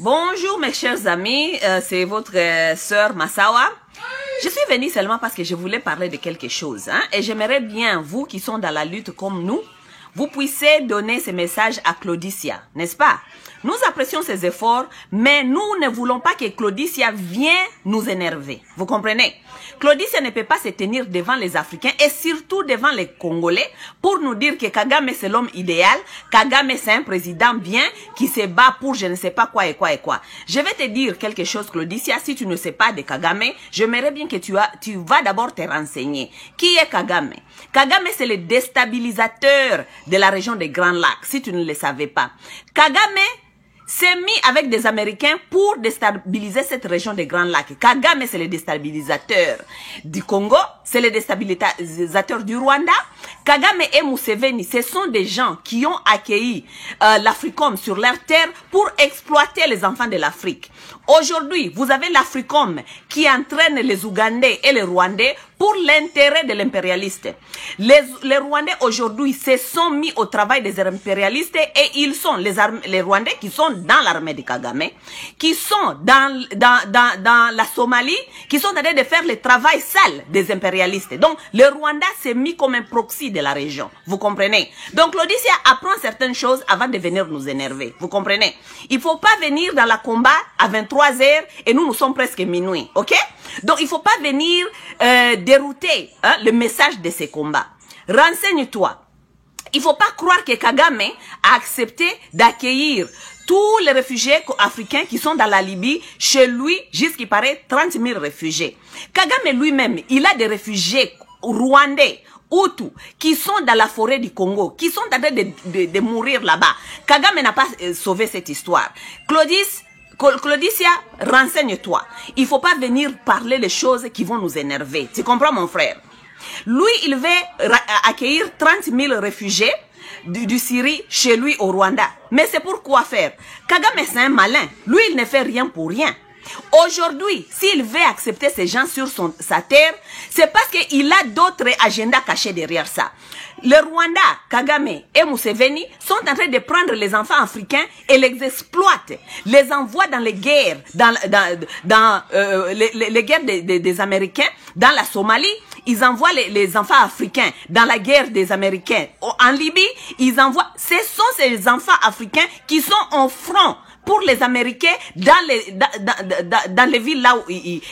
Bonjour mes chers amis, c'est votre sœur Massawa. Je suis venue seulement parce que je voulais parler de quelque chose. Et j'aimerais bien, vous qui sont dans la lutte comme nous, vous puissiez donner ce message à Claudicia, n'est-ce pas? Nous apprécions ses efforts, mais nous ne voulons pas que Claudicia vienne nous énerver. Vous comprenez? Claudicia ne peut pas se tenir devant les Africains et surtout devant les Congolais pour nous dire que Kagame c'est l'homme idéal, Kagame c'est un président bien qui se bat pour je ne sais pas quoi et quoi et quoi. Je vais te dire quelque chose, Claudicia, si tu ne sais pas de Kagame, j'aimerais bien que tu vas d'abord te renseigner. Qui est Kagame? Kagame c'est le déstabilisateur de la région des Grands Lacs, si tu ne le savais pas. Kagame s'est mis avec des Américains pour déstabiliser cette région des Grands Lacs. Kagame, c'est le déstabilisateur du Congo, c'est le déstabilisateur du Rwanda. Kagame et Museveni, ce sont des gens qui ont accueilli l'Africom sur leur terre pour exploiter les enfants de l'Afrique. Aujourd'hui, vous avez l'Africom qui entraîne les Ougandais et les Rwandais pour l'intérêt de l'impérialiste. Les Rwandais aujourd'hui se sont mis au travail des impérialistes et ils sont les Rwandais qui sont dans l'armée de Kagame, qui sont dans la Somalie, qui sont en train de faire le travail sale des impérialistes. Donc, le Rwanda s'est mis comme un proxy de la région. Vous comprenez? Donc, Claudicia apprend certaines choses avant de venir nous énerver. Vous comprenez? Il ne faut pas venir dans la combat à 23h et nous sommes presque minuit. Ok? Donc, il ne faut pas venir dérouter le message de ces combats. Renseigne-toi. Il ne faut pas croire que Kagame a accepté d'accueillir tous les réfugiés africains qui sont dans la Libye, chez lui, jusqu'il paraît 30 000 réfugiés. Kagame lui-même, il a des réfugiés rwandais, Hutus, qui sont dans la forêt du Congo, qui sont en train de mourir là-bas. Kagame n'a pas sauvé cette histoire. Claudicia, renseigne-toi. Il ne faut pas venir parler les choses qui vont nous énerver. Tu comprends, mon frère? Lui, il veut accueillir 30 000 réfugiés du Syrie chez lui au Rwanda. Mais c'est pour quoi faire? Kagame, c'est un malin. Lui, il ne fait rien pour rien. Aujourd'hui, s'il veut accepter ces gens sur sa terre, c'est parce qu'il a d'autres agendas cachés derrière ça. Le Rwanda, Kagame et Museveni sont en train de prendre les enfants africains et les exploitent, les envoient dans les guerres, les guerres des Américains, dans la Somalie. Ils envoient les enfants africains dans la guerre des Américains. En Libye, ils envoient. Ce sont ces enfants africains qui sont en front pour les Américains dans les villes là où il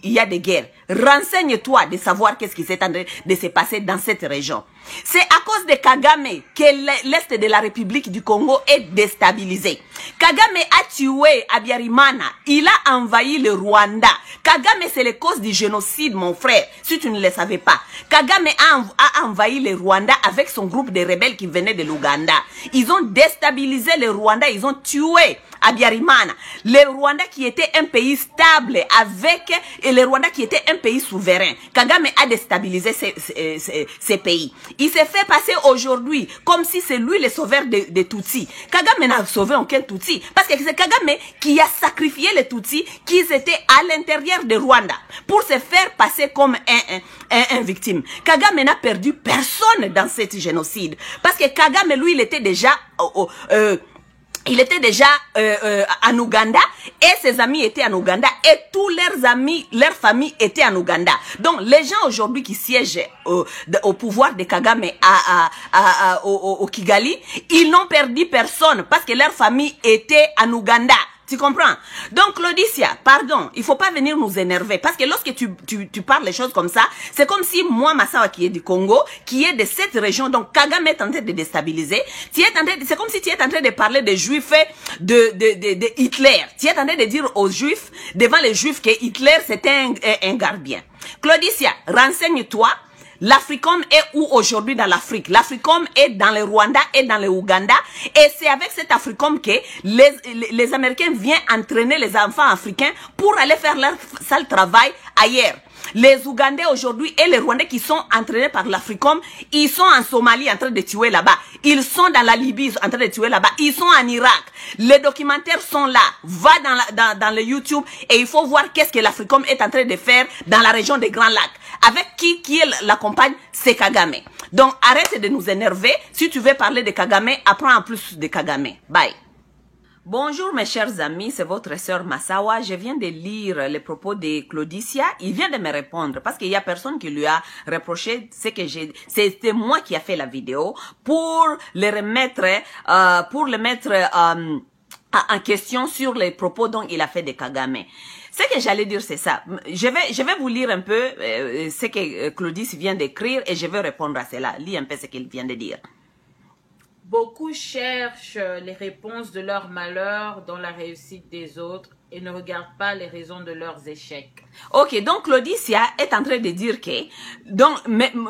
y a des guerres. Renseigne-toi de savoir qu'est-ce qui s'est en train de se passer dans cette région. C'est à cause de Kagame que l'Est de la République du Congo est déstabilisé. Kagame a tué Habyarimana. Il a envahi le Rwanda. Kagame, c'est la cause du génocide, mon frère, si tu ne le savais pas. Kagame a envahi le Rwanda avec son groupe de rebelles qui venaient de l'Ouganda. Ils ont déstabilisé le Rwanda, ils ont tué Habyarimana. Le Rwanda qui était un pays stable et le Rwanda qui était un pays souverain. Kagame a déstabilisé ces pays. Il s'est fait passer aujourd'hui comme si c'est lui le sauveur des Tutsis. Kagame n'a sauvé aucun Tutsi parce que c'est Kagame qui a sacrifié les Tutsis qui étaient à l'intérieur de Rwanda pour se faire passer comme un victime. Kagame n'a perdu personne dans ce génocide parce que Kagame, lui, il était déjà en Ouganda et ses amis étaient en Ouganda et tous leurs amis, leurs familles étaient en Ouganda. Donc les gens aujourd'hui qui siègent au pouvoir de Kagame au Kigali, ils n'ont perdu personne parce que leur famille était en Ouganda. Tu comprends? Donc, Claudicia, pardon, il faut pas venir nous énerver. Parce que lorsque tu parles les choses comme ça, c'est comme si moi, Massawa, qui est du Congo, qui est de cette région, donc Kagame est en train de déstabiliser. C'est comme si tu es en train de parler des Juifs de Hitler. Tu es en train de dire aux Juifs, devant les Juifs, que Hitler, c'était un gardien. Claudicia, renseigne-toi. L'Africom est où aujourd'hui dans l'Afrique? L'Africom est dans le Rwanda et dans le Ouganda. Et c'est avec cet Africom que les Américains viennent entraîner les enfants africains pour aller faire leur sale travail ailleurs. Les Ougandais aujourd'hui et les Rwandais qui sont entraînés par l'Africom, ils sont en Somalie en train de tuer là-bas. Ils sont dans la Libye en train de tuer là-bas. Ils sont en Irak. Les documentaires sont là. Va dans le YouTube et il faut voir qu'est-ce que l'Africom est en train de faire dans la région des Grands Lacs. Avec qui l'accompagne? C'est Kagame. Donc arrête de nous énerver. Si tu veux parler de Kagame, apprends en plus de Kagame. Bye. Bonjour mes chers amis, c'est votre sœur Massawa. Je viens de lire les propos de Claudicia. Il vient de me répondre parce qu'il y a personne qui lui a reproché ce que j'ai. C'était moi qui a fait la vidéo pour le remettre, en question sur les propos dont il a fait de Kagame. Ce que j'allais dire, c'est ça. Je vais vous lire un peu ce que Claudice vient d'écrire et je vais répondre à cela. Lis un peu ce qu'il vient de dire. Beaucoup cherchent les réponses de leur malheur dans la réussite des autres et ne regardent pas les raisons de leurs échecs. Ok, donc Claudicia est en train de dire que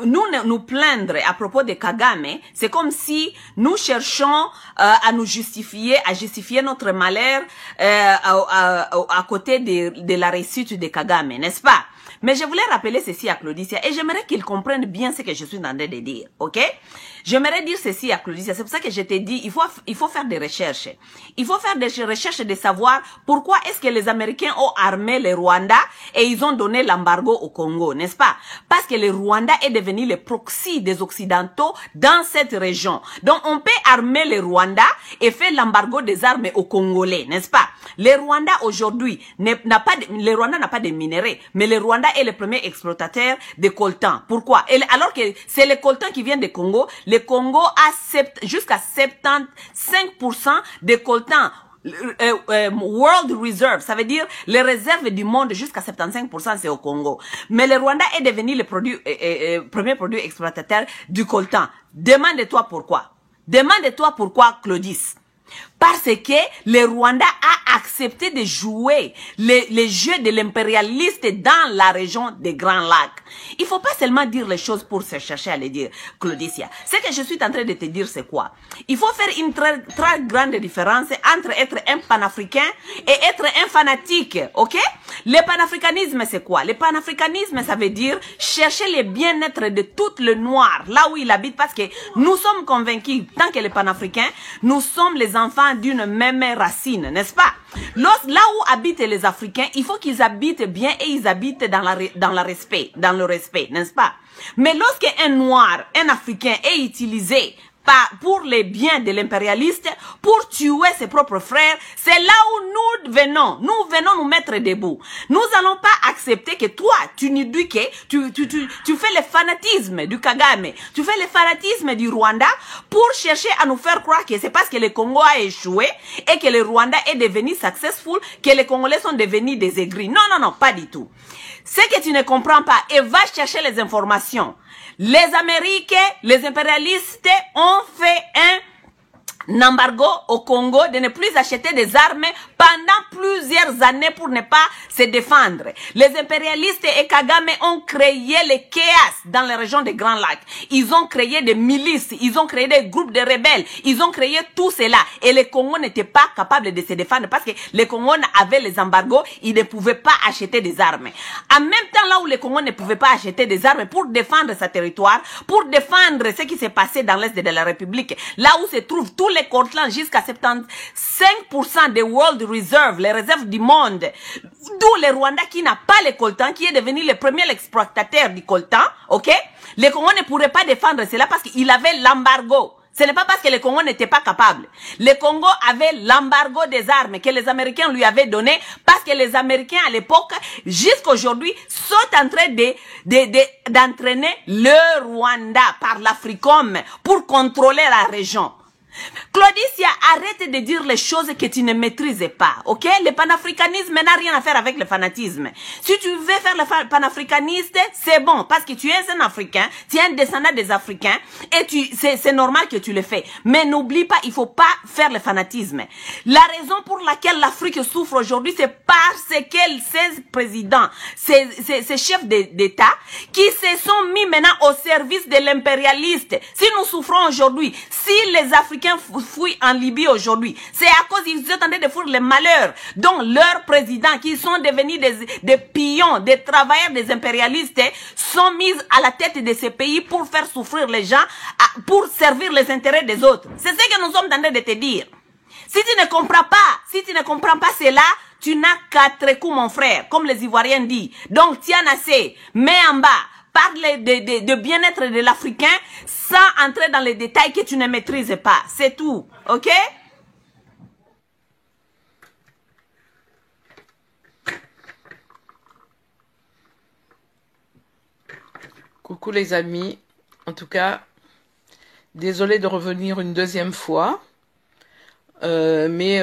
nous plaindre à propos de Kagame, c'est comme si nous cherchons à justifier notre malheur à côté de la réussite de Kagame, n'est-ce pas? Mais je voulais rappeler ceci à Claudicia et j'aimerais qu'il comprenne bien ce que je suis en train de dire, ok? J'aimerais dire ceci à Claudicia, c'est pour ça que je t'ai dit, il faut faire des recherches. Il faut faire des recherches de savoir pourquoi est-ce que les Américains ont armé le Rwanda et ils ont donné l'embargo au Congo, n'est-ce pas? Parce que le Rwanda est devenu le proxy des Occidentaux dans cette région. Donc on peut armer le Rwanda et faire l'embargo des armes aux Congolais, n'est-ce pas? Le Rwanda aujourd'hui n'a pas de minerais, mais le Rwanda est le premier exploitateur de coltan. Pourquoi? Alors que c'est le coltan qui vient du Congo, le Congo a jusqu'à 75% de coltan. World Reserve, ça veut dire les réserves du monde jusqu'à 75% c'est au Congo. Mais le Rwanda est devenu le premier produit exploitateur du coltan. Demande-toi pourquoi. Demande-toi pourquoi, Claudice. Parce que le Rwanda a accepté de jouer les jeux de l'impérialiste dans la région des Grands Lacs. Il faut pas seulement dire les choses pour se chercher à les dire, Claudicia. Ce que je suis en train de te dire, c'est quoi? Il faut faire une très, très grande différence entre être un panafricain et être un fanatique, ok? Le panafricanisme, c'est quoi? Le panafricanisme, ça veut dire chercher le bien-être de tout le noir, là où il habite, parce que nous sommes convaincus, tant que les panafricains, nous sommes les enfants d'une même racine, n'est-ce pas? Là où habitent les Africains, il faut qu'ils habitent bien et ils habitent dans le respect, n'est-ce pas? Mais lorsqu'un noir, un Africain est utilisé pour les biens de l'impérialiste, pour tuer ses propres frères, c'est là où nous venons nous mettre debout. Nous allons pas accepter que toi, tu nous dis que tu fais le fanatisme du Kagame, tu fais le fanatisme du Rwanda pour chercher à nous faire croire que c'est parce que le Congo a échoué et que le Rwanda est devenu successful, que les Congolais sont devenus des aigris. Non, non, non, pas du tout. Ce que tu ne comprends pas, et va chercher les informations. Les Américains, les impérialistes ont fait un embargo au Congo de ne plus acheter des armes pendant plusieurs années pour ne pas se défendre. Les impérialistes et Kagame ont créé le chaos dans les régions des Grands Lacs. Ils ont créé des milices, ils ont créé des groupes de rebelles, ils ont créé tout cela. Et les Congos n'étaient pas capables de se défendre parce que les Congos avaient les embargos, ils ne pouvaient pas acheter des armes. En même temps, là où les Congos ne pouvaient pas acheter des armes pour défendre sa territoire, pour défendre ce qui s'est passé dans l'Est de la République, là où se trouvent tous les coltans jusqu'à 75% des World Reserve, les réserves du monde, d'où le Rwanda qui n'a pas les coltans, qui est devenu le premier exploitateur du coltan, ok? Les Congos ne pourraient pas défendre cela parce qu'il avait l'embargo. Ce n'est pas parce que les Congos n'étaient pas capables. Les Congos avaient l'embargo des armes que les Américains lui avaient donné parce que les Américains à l'époque, jusqu'à aujourd'hui, sont en train d'entraîner le Rwanda par l'Africom pour contrôler la région. Claudicia, arrête de dire les choses que tu ne maîtrises pas, ok? Le panafricanisme n'a rien à faire avec le fanatisme. Si tu veux faire le panafricaniste, c'est bon, parce que tu es un Africain, tu es un descendant des Africains, et c'est normal que tu le fais. Mais n'oublie pas, il faut pas faire le fanatisme. La raison pour laquelle l'Afrique souffre aujourd'hui, c'est parce que ces présidents, ces chefs d'État, qui se sont mis maintenant au service de l'impérialiste. Si nous souffrons aujourd'hui, si les Africains fouillent en Libye aujourd'hui, c'est à cause qu'ils sont en train de faire le malheur dont leurs présidents, qui sont devenus des pions, des travailleurs des impérialistes, sont mis à la tête de ces pays pour faire souffrir les gens, pour servir les intérêts des autres. C'est ce que nous sommes en train de te dire. Si tu ne comprends pas cela, tu n'as qu'à coups, mon frère, comme les Ivoiriens disent. Donc, tiens assez, mets en bas. Parle de bien-être de l'Africain sans entrer dans les détails que tu ne maîtrises pas. C'est tout. OK? Coucou les amis. En tout cas, désolé de revenir une deuxième fois. Mais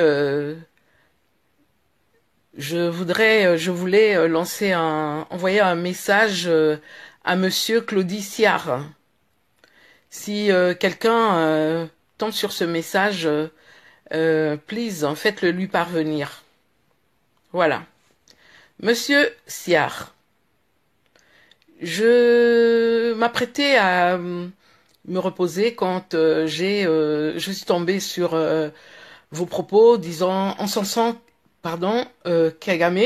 je voulais envoyer un message à Monsieur Claudie Siard. Si quelqu'un tombe sur ce message, please, faites-le lui parvenir. Voilà. Monsieur Siard, je m'apprêtais à me reposer quand je suis tombée sur vos propos disant encensant Kagame.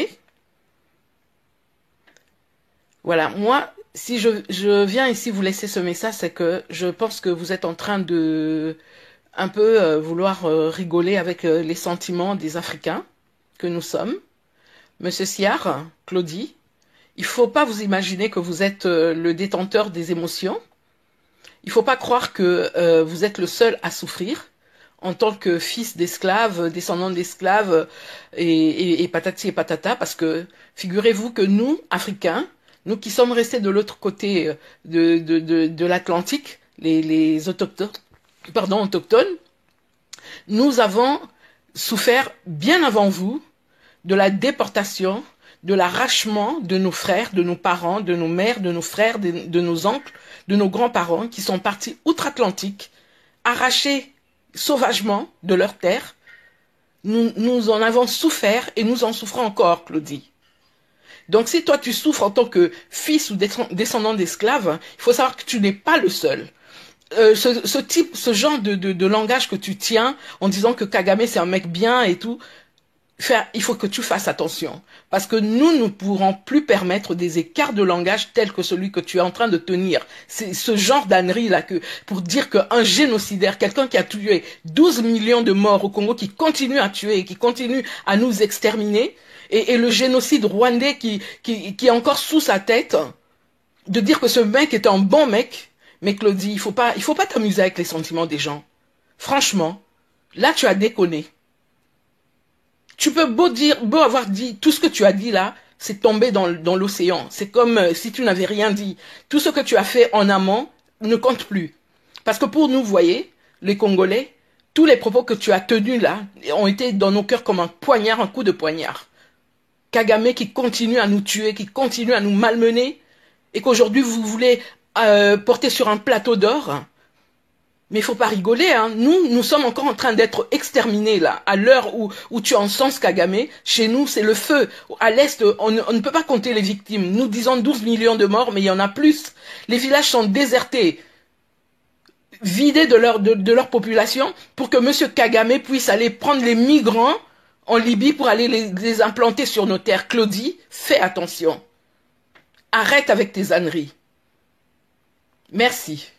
Voilà, moi, si je viens ici vous laisser ce message, c'est que je pense que vous êtes en train de un peu vouloir rigoler avec les sentiments des Africains que nous sommes. Monsieur Siard, Claudie, il ne faut pas vous imaginer que vous êtes le détenteur des émotions. Il ne faut pas croire que vous êtes le seul à souffrir en tant que fils d'esclaves, descendant d'esclaves et patati et patata, parce que figurez-vous que nous, Africains, nous qui sommes restés de l'autre côté de l'Atlantique, les autochtones, nous avons souffert bien avant vous de la déportation, de l'arrachement de nos frères, de nos parents, de nos mères, de nos frères, de nos oncles, de nos grands-parents qui sont partis outre-Atlantique, arrachés sauvagement de leur terre. Nous en avons souffert et nous en souffrons encore, Claudie. Donc si toi tu souffres en tant que fils ou descendant d'esclaves, il faut savoir que tu n'es pas le seul. Ce genre de langage que tu tiens en disant que Kagame c'est un mec bien et tout, il faut que tu fasses attention. Parce que nous ne pourrons plus permettre des écarts de langage tels que celui que tu es en train de tenir. C'est ce genre d'ânerie là pour dire qu'un génocidaire, quelqu'un qui a tué 12 millions de morts au Congo, qui continue à tuer et qui continue à nous exterminer, et le génocide rwandais qui est encore sous sa tête, de dire que ce mec est un bon mec. Mais Claudie, il faut pas t'amuser avec les sentiments des gens. Franchement, là tu as déconné. Tu peux beau avoir dit tout ce que tu as dit là, c'est tombé dans l'océan. C'est comme si tu n'avais rien dit. Tout ce que tu as fait en amont ne compte plus. Parce que pour nous, vous voyez, les Congolais, tous les propos que tu as tenus là ont été dans nos cœurs comme un poignard, un coup de poignard. Kagame qui continue à nous tuer, qui continue à nous malmener, et qu'aujourd'hui vous voulez porter sur un plateau d'or. Mais il faut pas rigoler, hein. Nous sommes encore en train d'être exterminés là, à l'heure où tu encenses Kagame. Chez nous, c'est le feu. À l'est, on ne peut pas compter les victimes. Nous disons 12 millions de morts, mais il y en a plus. Les villages sont désertés, vidés de leur population, pour que Monsieur Kagame puisse aller prendre les migrants en Libye pour aller les implanter sur nos terres. Claudie, fais attention. Arrête avec tes âneries. Merci.